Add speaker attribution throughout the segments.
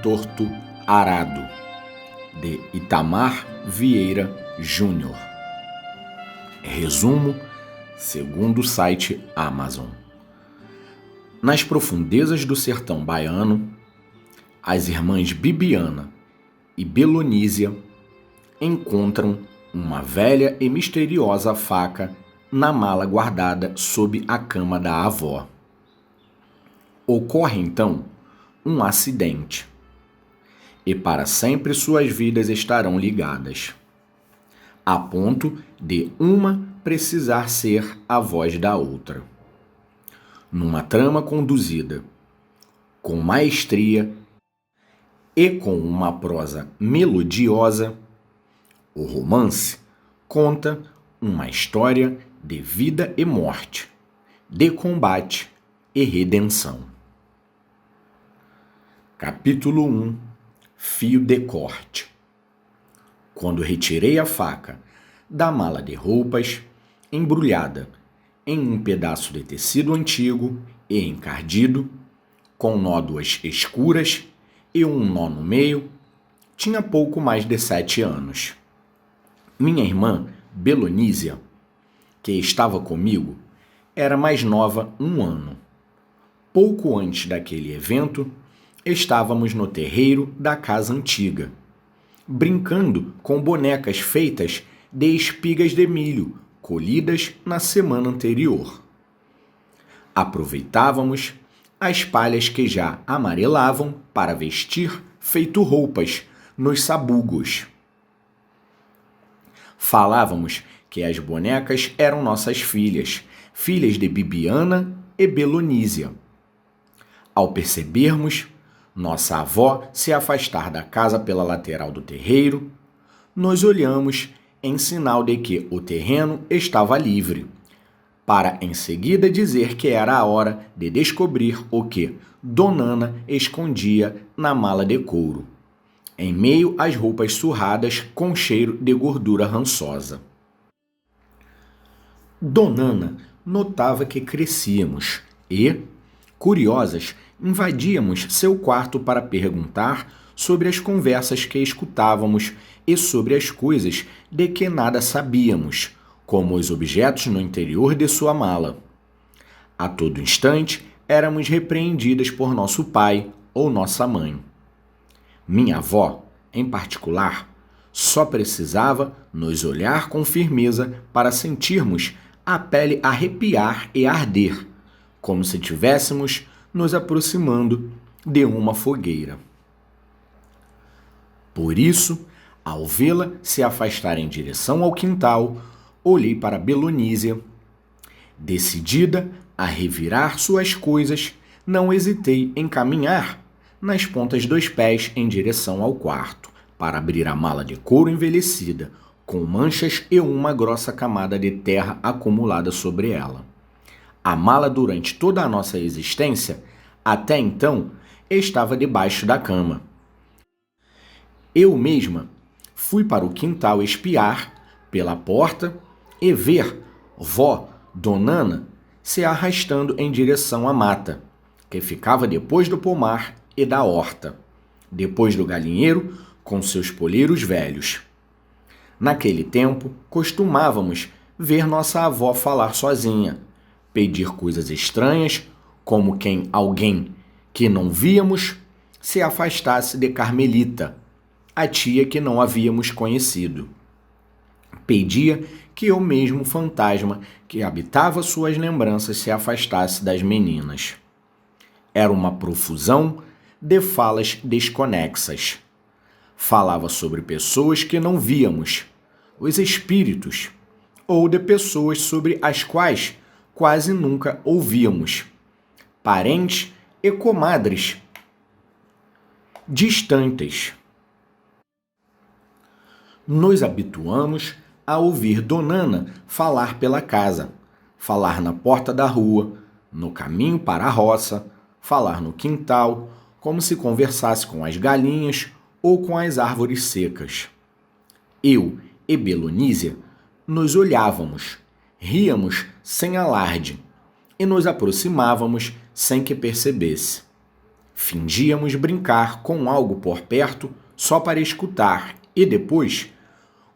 Speaker 1: torto arado, de Itamar Vieira Júnior. Resumo segundo o site Amazon. Nas profundezas do sertão baiano, as irmãs Bibiana e Belonísia encontram uma velha e misteriosa faca na mala guardada sob a cama da avó. Ocorre então um acidente, e para sempre suas vidas estarão ligadas, a ponto de uma precisar ser a voz da outra. Numa trama conduzida com maestria e com uma prosa melodiosa, o romance conta uma história de vida e morte, de combate e redenção. Capítulo 1 – Fio de corte. Quando retirei a faca da mala de roupas, embrulhada em um pedaço de tecido antigo e encardido, com nódoas escuras e um nó no meio, tinha pouco mais de 7 anos. Minha irmã, Belonísia, que estava comigo, era mais nova 1 ano. Pouco antes daquele evento, estávamos no terreiro da casa antiga, brincando com bonecas feitas de espigas de milho colhidas na semana anterior. Aproveitávamos as palhas que já amarelavam para vestir feito roupas nos sabugos. Falávamos que as bonecas eram nossas filhas de Bibiana e Belonísia. Ao percebermos nossa avó se afastar da casa pela lateral do terreiro, nos olhamos em sinal de que o terreno estava livre, para em seguida dizer que era a hora de descobrir o que Donana escondia na mala de couro, em meio às roupas surradas com cheiro de gordura rançosa. Donana notava que crescíamos e, curiosas, invadíamos seu quarto para perguntar sobre as conversas que escutávamos e sobre as coisas de que nada sabíamos, como os objetos no interior de sua mala. A todo instante, éramos repreendidas por nosso pai ou nossa mãe. Minha avó, em particular, só precisava nos olhar com firmeza para sentirmos a pele arrepiar e arder, como se tivéssemos nos aproximando de uma fogueira. Por isso, ao vê-la se afastar em direção ao quintal, olhei para Belonísia. Decidida a revirar suas coisas, não hesitei em caminhar nas pontas dos pés em direção ao quarto, para abrir a mala de couro envelhecida, com manchas e uma grossa camada de terra acumulada sobre ela. A mala, durante toda a nossa existência, até então, estava debaixo da cama. Eu mesma fui para o quintal espiar pela porta e ver vó Donana se arrastando em direção à mata, que ficava depois do pomar e da horta, depois do galinheiro com seus poleiros velhos. Naquele tempo, costumávamos ver nossa avó falar sozinha, pedir coisas estranhas, como quem alguém que não víamos se afastasse de Carmelita, a tia que não havíamos conhecido. Pedia que o mesmo fantasma que habitava suas lembranças se afastasse das meninas. Era uma profusão de falas desconexas. Falava sobre pessoas que não víamos, os espíritos, ou de pessoas sobre as quais quase nunca ouvíamos, parentes e comadres distantes. Nos habituamos a ouvir Donana falar pela casa, falar na porta da rua, no caminho para a roça, falar no quintal, como se conversasse com as galinhas ou com as árvores secas. Eu e Belonísia nos olhávamos, ríamos sem alarde e nos aproximávamos sem que percebesse. Fingíamos brincar com algo por perto só para escutar e depois,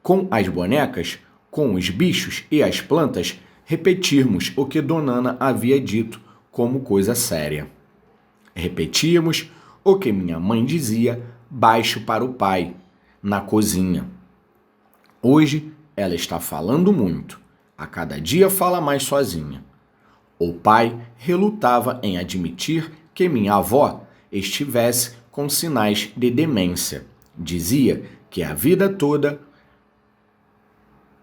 Speaker 1: com as bonecas, com os bichos e as plantas, repetirmos o que Donana havia dito como coisa séria. Repetíamos o que minha mãe dizia baixo para o pai, na cozinha. Hoje ela está falando muito. A cada dia fala mais sozinha. O pai relutava em admitir que minha avó estivesse com sinais de demência. Dizia que a vida toda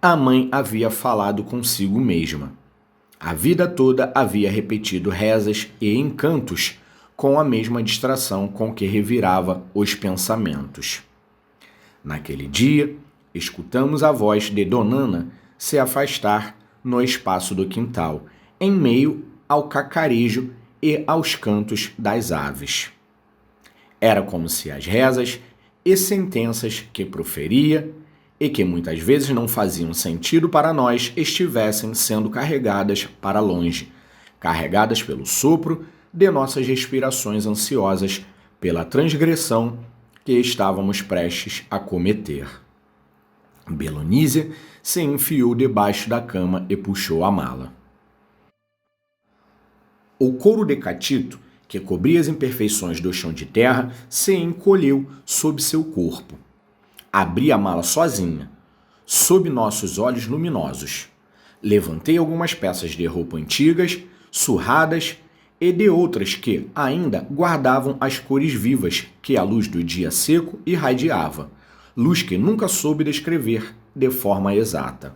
Speaker 1: a mãe havia falado consigo mesma. A vida toda havia repetido rezas e encantos com a mesma distração com que revirava os pensamentos. Naquele dia, escutamos a voz de Donana se afastar no espaço do quintal, em meio ao cacarejo e aos cantos das aves. Era como se as rezas e sentenças que proferia e que muitas vezes não faziam sentido para nós estivessem sendo carregadas para longe, carregadas pelo sopro de nossas respirações ansiosas pela transgressão que estávamos prestes a cometer. Belonísia se enfiou debaixo da cama e puxou a mala. O couro de catito, que cobria as imperfeições do chão de terra, se encolheu sob seu corpo. Abri a mala sozinha, sob nossos olhos luminosos. Levantei algumas peças de roupa antigas, surradas, e de outras que ainda guardavam as cores vivas que a luz do dia seco irradiava, luz que nunca soube descrever de forma exata.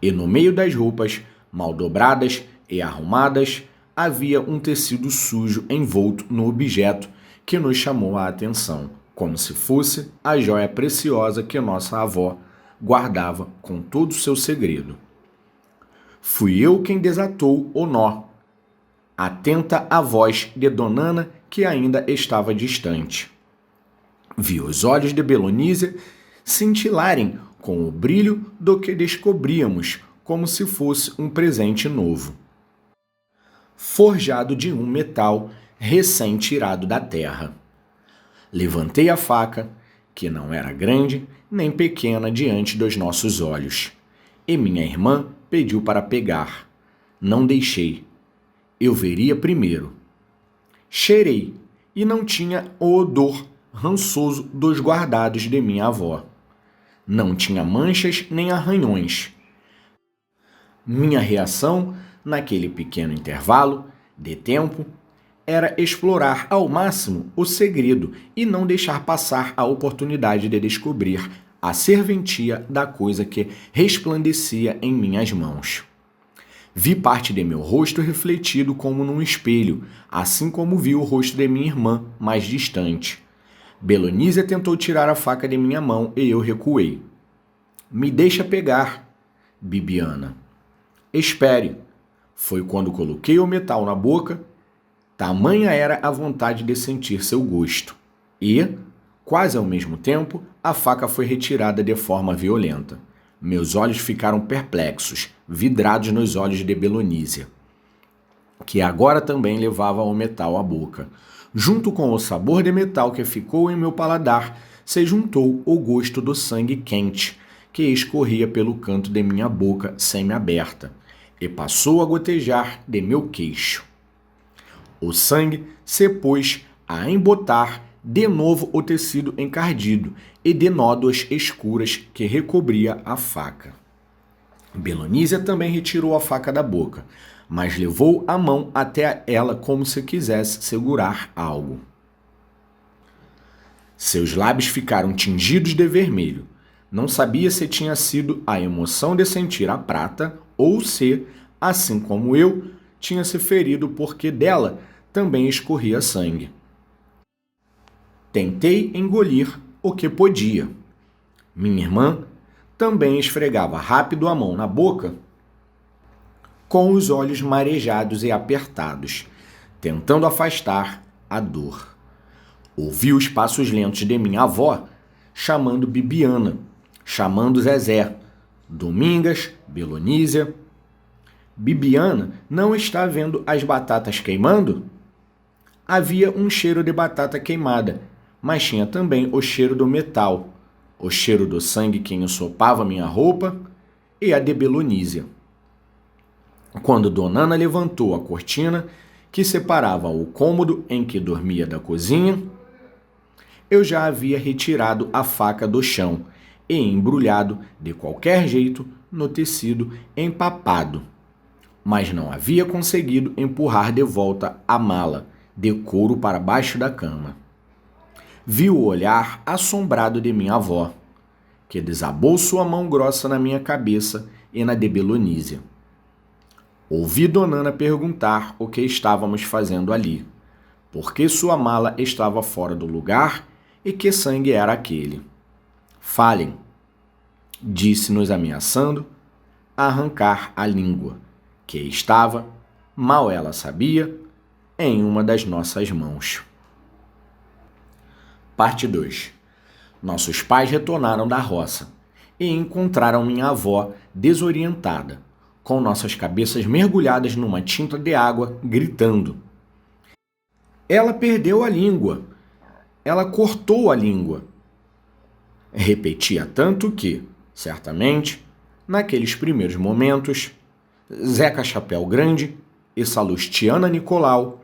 Speaker 1: E no meio das roupas, mal dobradas e arrumadas, havia um tecido sujo envolto no objeto que nos chamou a atenção, como se fosse a joia preciosa que nossa avó guardava com todo o seu segredo. Fui eu quem desatou o nó, atenta à voz de Donana, que ainda estava distante. Vi os olhos de Belonísia cintilarem com o brilho do que descobríamos, como se fosse um presente novo, forjado de um metal recém-tirado da terra. Levantei a faca, que não era grande nem pequena diante dos nossos olhos, e minha irmã pediu para pegar. Não deixei. Eu veria primeiro. Cheirei, e não tinha o odor rançoso dos guardados de minha avó. Não tinha manchas nem arranhões. Minha reação, naquele pequeno intervalo de tempo, era explorar ao máximo o segredo e não deixar passar a oportunidade de descobrir a serventia da coisa que resplandecia em minhas mãos. Vi parte de meu rosto refletido como num espelho, assim como vi o rosto de minha irmã mais distante. Belonísia tentou tirar a faca de minha mão e eu recuei. Me deixa pegar, Bibiana. Espere. Foi quando coloquei o metal na boca. Tamanha era a vontade de sentir seu gosto. E, quase ao mesmo tempo, a faca foi retirada de forma violenta. Meus olhos ficaram perplexos, vidrados nos olhos de Belonísia, que agora também levava o metal à boca. Junto com o sabor de metal que ficou em meu paladar, se juntou o gosto do sangue quente, que escorria pelo canto de minha boca semi-aberta, e passou a gotejar de meu queixo. O sangue se pôs a embotar de novo o tecido encardido e de nódoas escuras que recobria a faca. Belonísia também retirou a faca da boca, mas levou a mão até ela como se quisesse segurar algo. Seus lábios ficaram tingidos de vermelho. Não sabia se tinha sido a emoção de sentir a prata ou se, assim como eu, tinha se ferido porque dela também escorria sangue. Tentei engolir o que podia. Minha irmã também esfregava rápido a mão na boca, com os olhos marejados e apertados, tentando afastar a dor. Ouvi os passos lentos de minha avó, chamando Bibiana, chamando Zezé, Domingas, Belonísia. Bibiana não está vendo as batatas queimando? Havia um cheiro de batata queimada, mas tinha também o cheiro do metal, o cheiro do sangue que ensopava minha roupa e a de Belonísia. Quando Donana levantou a cortina que separava o cômodo em que dormia da cozinha, eu já havia retirado a faca do chão e embrulhado de qualquer jeito no tecido empapado, mas não havia conseguido empurrar de volta a mala de couro para baixo da cama. Vi o olhar assombrado de minha avó, que desabou sua mão grossa na minha cabeça e na de Belonísia. Ouvi Donana perguntar o que estávamos fazendo ali, por que sua mala estava fora do lugar e que sangue era aquele. Falem, disse-nos ameaçando arrancar a língua, que estava, mal ela sabia, em uma das nossas mãos. Parte 2. Nossos pais retornaram da roça e encontraram minha avó desorientada, com nossas cabeças mergulhadas numa tinta de água, gritando. Ela perdeu a língua. Ela cortou a língua. Repetia tanto que, certamente, naqueles primeiros momentos, Zeca Chapéu Grande e Salustiana Nicolau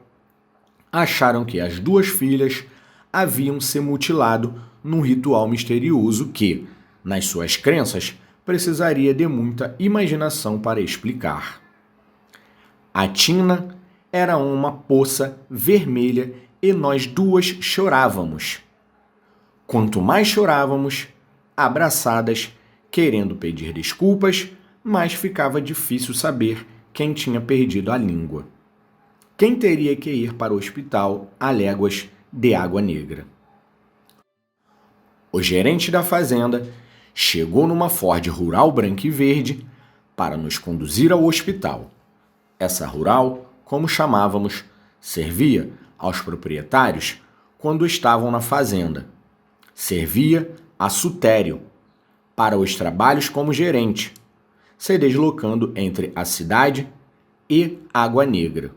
Speaker 1: acharam que as duas filhas haviam se mutilado num ritual misterioso que, nas suas crenças, precisaria de muita imaginação para explicar. A tina era uma poça vermelha e nós duas chorávamos. Quanto mais chorávamos, abraçadas, querendo pedir desculpas, mais ficava difícil saber quem tinha perdido a língua. Quem teria que ir para o hospital a léguas de Água Negra? O gerente da fazenda chegou numa Ford Rural branca e verde para nos conduzir ao hospital. Essa Rural, como chamávamos, servia aos proprietários quando estavam na fazenda. Servia a Sutério para os trabalhos como gerente, se deslocando entre a cidade e Água Negra,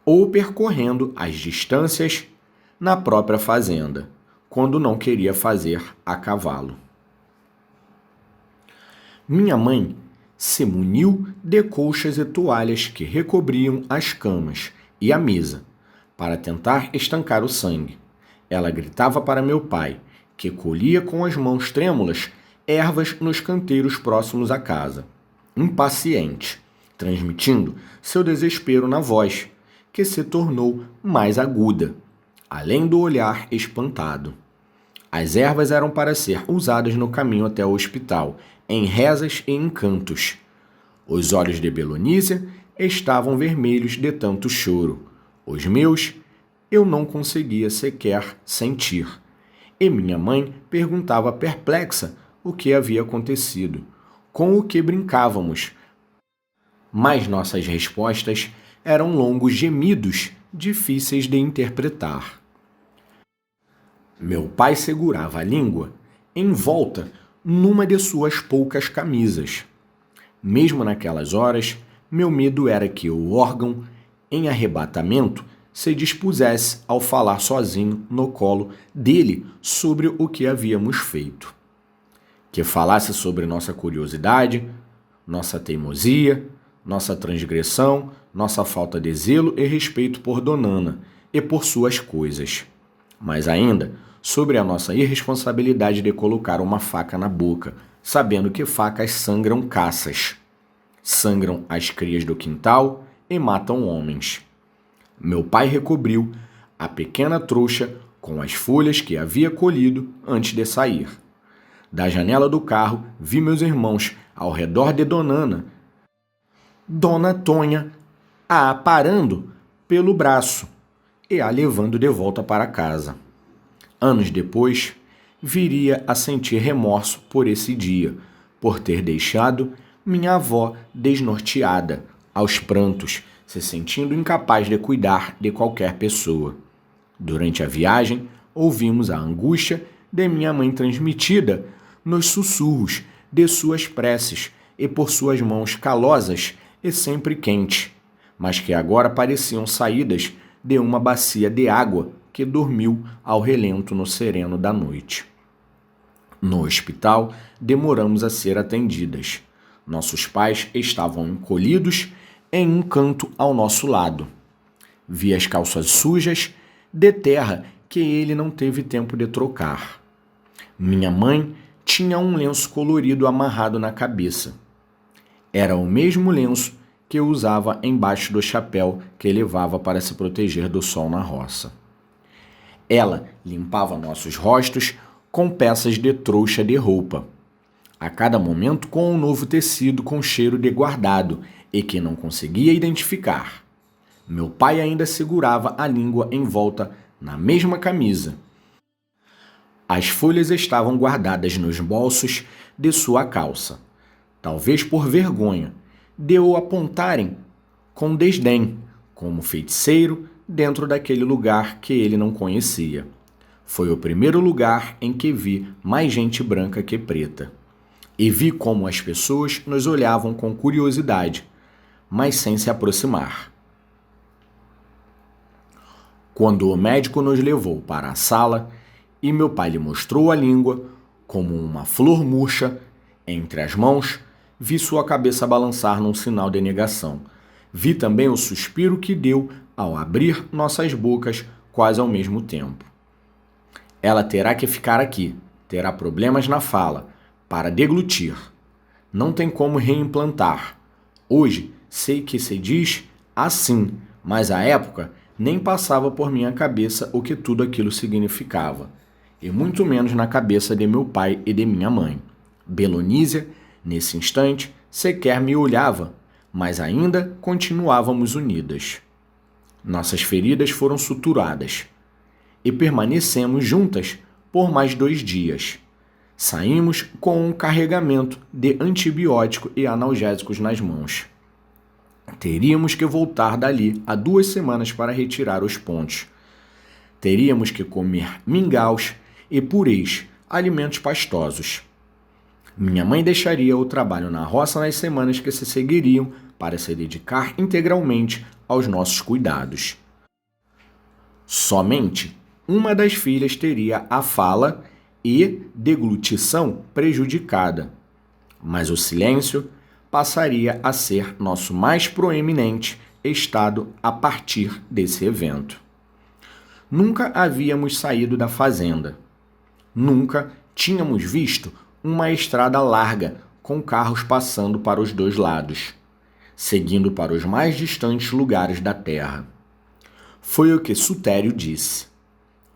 Speaker 1: ou percorrendo as distâncias na própria fazenda, quando não queria fazer a cavalo. Minha mãe se muniu de colchas e toalhas que recobriam as camas e a mesa, para tentar estancar o sangue. Ela gritava para meu pai, que colhia com as mãos trêmulas ervas nos canteiros próximos à casa, impaciente, transmitindo seu desespero na voz, que se tornou mais aguda, além do olhar espantado. As ervas eram para ser usadas no caminho até o hospital, em rezas e encantos. Os olhos de Belonísia estavam vermelhos de tanto choro. Os meus eu não conseguia sequer sentir. E minha mãe perguntava perplexa o que havia acontecido, com o que brincávamos. Mas nossas respostas eram longos gemidos, difíceis de interpretar. Meu pai segurava a língua envolta numa de suas poucas camisas. Mesmo naquelas horas, meu medo era que o órgão, em arrebatamento, se dispusesse ao falar sozinho no colo dele sobre o que havíamos feito. Que falasse sobre nossa curiosidade, nossa teimosia, nossa transgressão, nossa falta de zelo e respeito por Donana e por suas coisas. Mas ainda sobre a nossa irresponsabilidade de colocar uma faca na boca, sabendo que facas sangram caças, sangram as crias do quintal e matam homens. Meu pai recobriu a pequena trouxa com as folhas que havia colhido antes de sair. Da janela do carro, vi meus irmãos ao redor de Donana, Dona Tonha a aparando pelo braço e a levando de volta para casa. Anos depois, viria a sentir remorso por esse dia, por ter deixado minha avó desnorteada, aos prantos, se sentindo incapaz de cuidar de qualquer pessoa. Durante a viagem, ouvimos a angústia de minha mãe transmitida nos sussurros de suas preces e por suas mãos calosas e sempre quentes, mas que agora pareciam saídas de uma bacia de água que dormiu ao relento no sereno da noite. No hospital, demoramos a ser atendidas. Nossos pais estavam encolhidos em um canto ao nosso lado. Vi as calças sujas de terra que ele não teve tempo de trocar. Minha mãe tinha um lenço colorido amarrado na cabeça. Era o mesmo lenço que eu usava embaixo do chapéu que levava para se proteger do sol na roça. Ela limpava nossos rostos com peças de trouxa de roupa, a cada momento com um novo tecido com cheiro de guardado e que não conseguia identificar. Meu pai ainda segurava a língua em volta na mesma camisa. As folhas estavam guardadas nos bolsos de sua calça, talvez por vergonha de o apontarem com desdém, como feiticeiro dentro daquele lugar que ele não conhecia. Foi o primeiro lugar em que vi mais gente branca que preta. E vi como as pessoas nos olhavam com curiosidade, mas sem se aproximar. Quando o médico nos levou para a sala e meu pai lhe mostrou a língua, como uma flor murcha, entre as mãos, vi sua cabeça balançar num sinal de negação. Vi também o suspiro que deu ao abrir nossas bocas quase ao mesmo tempo. Ela terá que ficar aqui, terá problemas na fala, para deglutir. Não tem como reimplantar. Hoje sei que se diz assim, mas à época nem passava por minha cabeça o que tudo aquilo significava, e muito menos na cabeça de meu pai e de minha mãe. Belonísia, nesse instante, sequer me olhava, mas ainda continuávamos unidas. Nossas feridas foram suturadas e permanecemos juntas por mais 2 dias. Saímos com um carregamento de antibiótico e analgésicos nas mãos. Teríamos que voltar dali a 2 semanas para retirar os pontos. Teríamos que comer mingaus e purês, alimentos pastosos. Minha mãe deixaria o trabalho na roça nas semanas que se seguiriam para se dedicar integralmente aos nossos cuidados. Somente uma das filhas teria a fala e deglutição prejudicada, mas o silêncio passaria a ser nosso mais proeminente estado a partir desse evento. Nunca havíamos saído da fazenda. Nunca tínhamos visto uma estrada larga com carros passando para os 2 lados, seguindo para os mais distantes lugares da terra. Foi o que Sutério disse.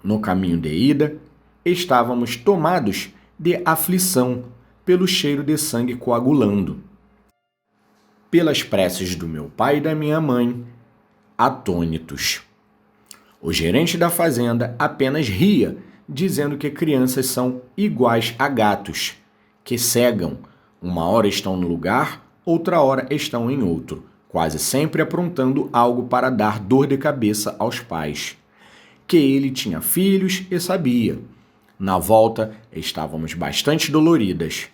Speaker 1: No caminho de ida, estávamos tomados de aflição pelo cheiro de sangue coagulando, pelas preces do meu pai e da minha mãe, atônitos. O gerente da fazenda apenas ria, dizendo que crianças são iguais a gatos, que cegam, uma hora estão no lugar, outra hora estão em outro, quase sempre aprontando algo para dar dor de cabeça aos pais. Que ele tinha filhos e sabia. Na volta, estávamos bastante doloridas,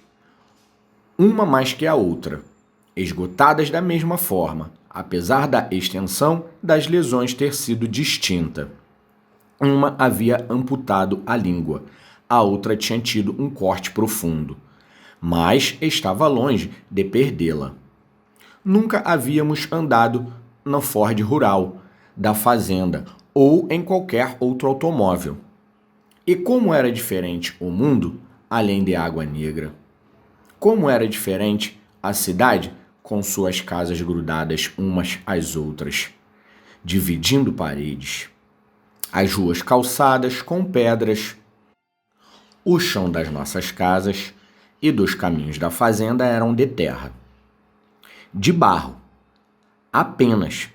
Speaker 1: uma mais que a outra, esgotadas da mesma forma, apesar da extensão das lesões ter sido distinta. Uma havia amputado a língua, a outra tinha tido um corte profundo, mas estava longe de perdê-la. Nunca havíamos andado no Ford rural da fazenda ou em qualquer outro automóvel. E como era diferente o mundo, além de Água Negra. Como era diferente a cidade com suas casas grudadas umas às outras, dividindo paredes. As ruas calçadas com pedras. O chão das nossas casas e dos caminhos da fazenda eram de terra. De barro, apenas,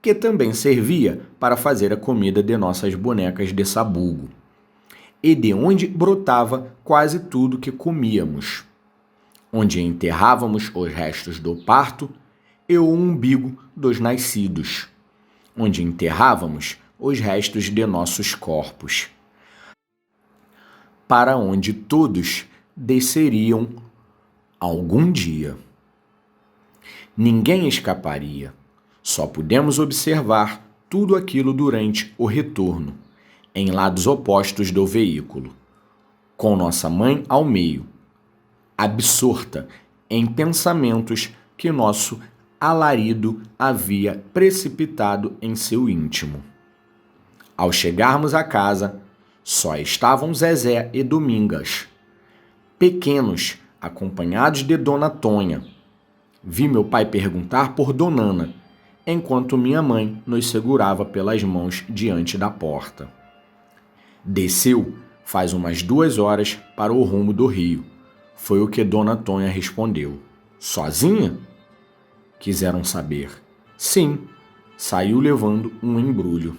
Speaker 1: que também servia para fazer a comida de nossas bonecas de sabugo, e de onde brotava quase tudo que comíamos, onde enterrávamos os restos do parto e o umbigo dos nascidos, onde enterrávamos os restos de nossos corpos, para onde todos desceriam algum dia. Ninguém escaparia, só pudemos observar tudo aquilo durante o retorno, em lados opostos do veículo, com nossa mãe ao meio, absorta em pensamentos que nosso alarido havia precipitado em seu íntimo. Ao chegarmos à casa, só estavam Zezé e Domingas, pequenos, acompanhados de Dona Tonha. Vi meu pai perguntar por Donana, enquanto minha mãe nos segurava pelas mãos diante da porta. Desceu faz umas 2 horas para o rumo do rio. Foi o que Dona Tonha respondeu. Sozinha? Quiseram saber. Sim, saiu levando um embrulho.